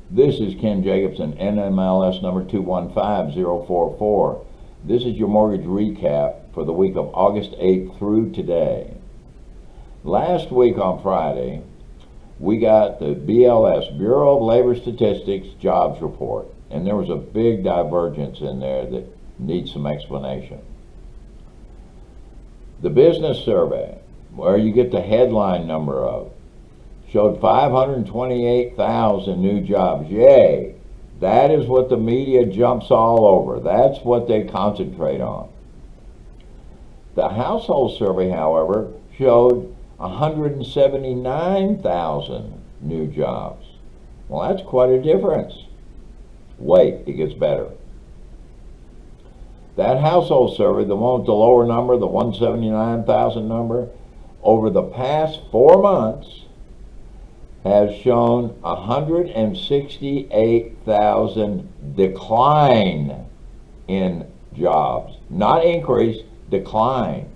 This is Ken Jacobson, NMLS number 215044. This is your mortgage recap for the week of August 8th through today. Last week on Friday, we got the BLS, Bureau of Labor Statistics jobs report, and there was a big divergence in there that needs some explanation. The business survey, where you get the headline number of, showed 528,000 new jobs. Yay! That is what the media jumps all over. That's what they concentrate on. The household survey, however, showed 179,000 new jobs. Well, that's quite a difference. Wait, it gets better. That household survey, the one with the lower number, the 179,000 number, over the past 4 months, has shown 168,000 decline in jobs. Not increase, decline.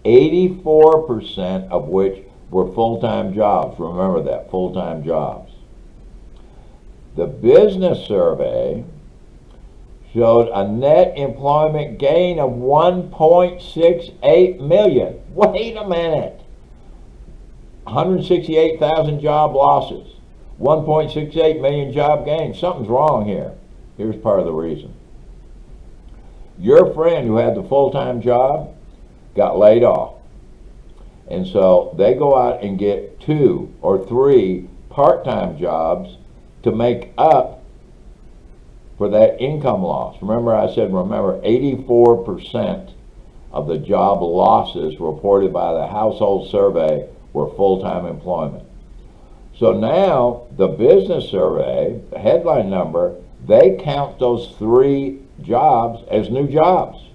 84% of which were full-time jobs. Remember that, full-time jobs. The business survey showed a net employment gain of 1.68 million. Wait a minute. 168,000 job losses, 1.68 million job gains. Something's wrong here. Here's part of the reason. Your friend who had the full-time job got laid off. And so they go out and get 2 or 3 part-time jobs to make up for that income loss. Remember, I said, 84% of the job losses reported by the household survey were full-time employment. So now the business survey, the headline number, they count those 3 jobs as new jobs.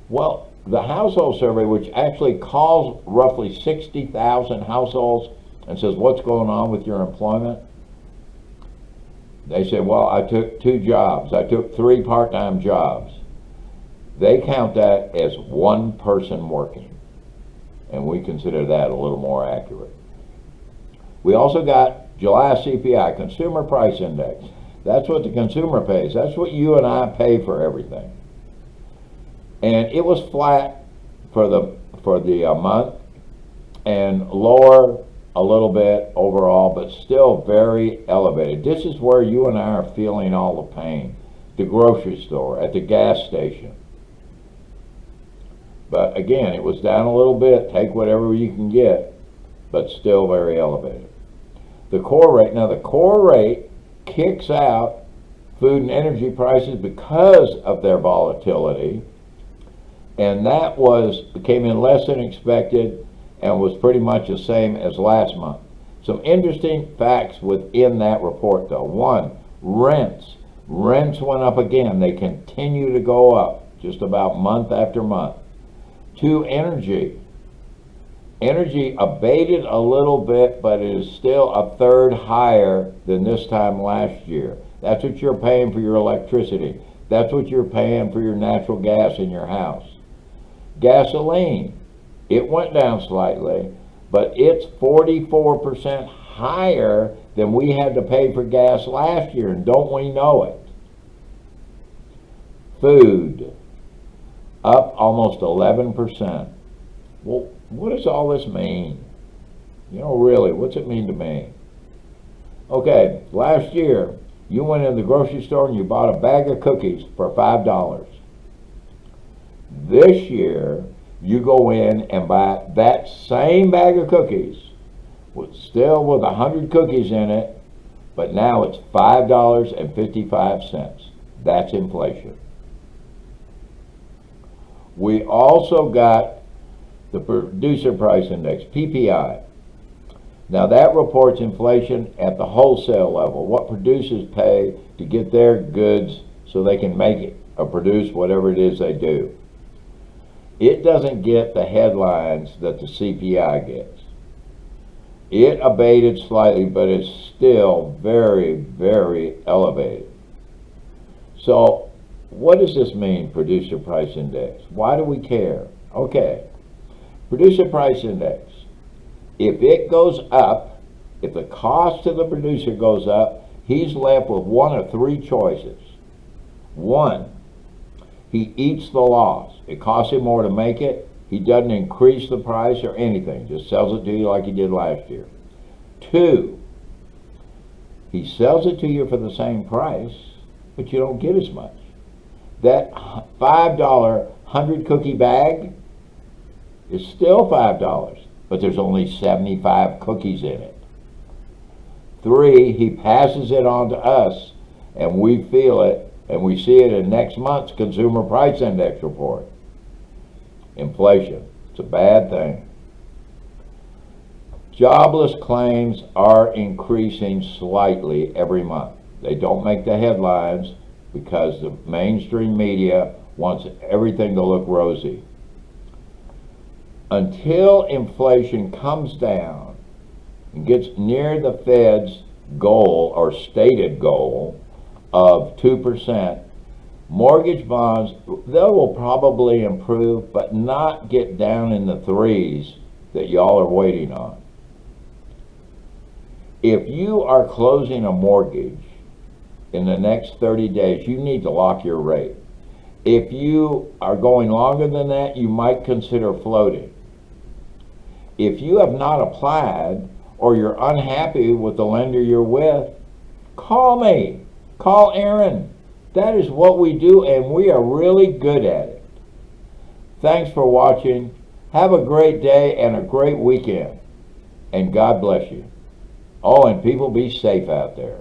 Well, the household survey, which actually calls roughly 60,000 households and says, what's going on with your employment? They say, well, I took 2 jobs. I took 3 part-time jobs. They count that as 1 person working. And we consider that a little more accurate. We also got July CPI, Consumer Price Index. That's what the consumer pays. That's what you and I pay for everything. And it was flat for the month, and lower a little bit overall, but still very elevated. This is where you and I are feeling all the pain. The grocery store, at the gas station. But again, it was down a little bit. Take whatever you can get, but still very elevated. The core rate, now the core rate kicks out food and energy prices because of their volatility, and that came in less than expected and was pretty much the same as last month. Some interesting facts within that report though. 1, rents. Rents went up again. They continue to go up just about month after month. 2, energy. Energy abated a little bit, but it is still a third higher than this time last year. That's what you're paying for your electricity. That's what you're paying for your natural gas in your house. Gasoline, it went down slightly, but it's 44% higher than we had to pay for gas last year, and don't we know it? Food, up almost 11%. Well, what does all this mean? You know, really, what's it mean to me? Okay, last year, you went in the grocery store and you bought a bag of cookies for $5. This year, you go in and buy that same bag of cookies, still with 100 cookies in it, but now it's $5.55. That's inflation. We also got the Producer Price Index, PPI. Now that reports inflation at the wholesale level, what producers pay to get their goods so they can make it or produce whatever it is they do. It doesn't get the headlines that the CPI gets. It abated slightly, but it's still very, very elevated. So what does this mean, Producer Price Index? Why do we care? Okay, Producer Price Index. If it goes up, If the cost to the producer goes up, he's left with one of three choices. One, he eats the loss. It costs him more to make it. He doesn't increase the price or anything, just sells it to you like he did last year. Two, he sells it to you for the same price, but you don't get as much. That $5 100 cookie bag is still $5, but there's only 75 cookies in it. Three, he passes it on to us, and we feel it, and we see it in next month's Consumer Price Index report. Inflation, it's a bad thing. Jobless claims are increasing slightly every month. They don't make the headlines because the mainstream media wants everything to look rosy. Until inflation comes down and gets near the Fed's goal or stated goal of 2%, mortgage bonds, they will probably improve, but not get down in the threes that y'all are waiting on. If you are closing a mortgage in the next 30 days, you need to lock your rate. If you are going longer than that, you might consider floating. If you have not applied or you're unhappy with the lender you're with, call me. Call Aaron. That is what we do, and we are really good at it. Thanks for watching. Have a great day and a great weekend. And God bless you. Oh, and people, be safe out there.